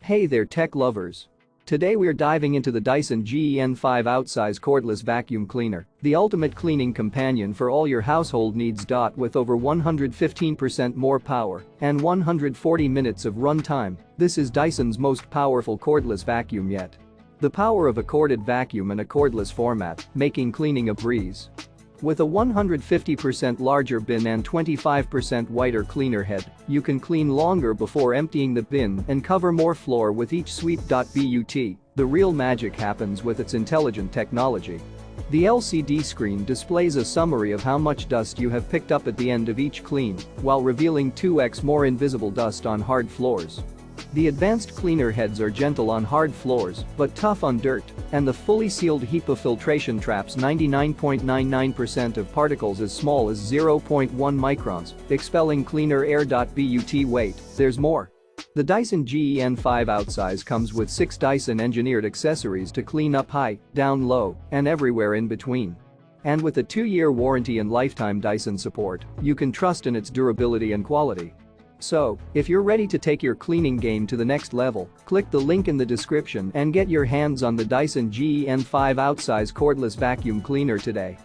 Hey there tech lovers. Today we're diving into the Dyson Gen5outsize Cordless Vacuum Cleaner, the ultimate cleaning companion for all your household needs. With over 115% more power and 140 minutes of runtime, this is Dyson's most powerful cordless vacuum yet. The power of a corded vacuum in a cordless format, making cleaning a breeze. With a 150% larger bin and 25% wider cleaner head, you can clean longer before emptying the bin and cover more floor with each sweep. But the real magic happens with its intelligent technology. The LCD screen displays a summary of how much dust you have picked up at the end of each clean, while revealing 2x more invisible dust on hard floors. The advanced cleaner heads are gentle on hard floors but tough on dirt, and the fully sealed HEPA filtration traps 99.99% of particles as small as 0.1 microns, expelling cleaner air. But wait, there's more. The Dyson Gen5outsize comes with 6 Dyson-engineered accessories to clean up high, down low, and everywhere in between. And with a 2-year warranty and lifetime Dyson support, you can trust in its durability and quality. So, if you're ready to take your cleaning game to the next level, click the link in the description and get your hands on the Dyson Gen5outsize Cordless Vacuum Cleaner today.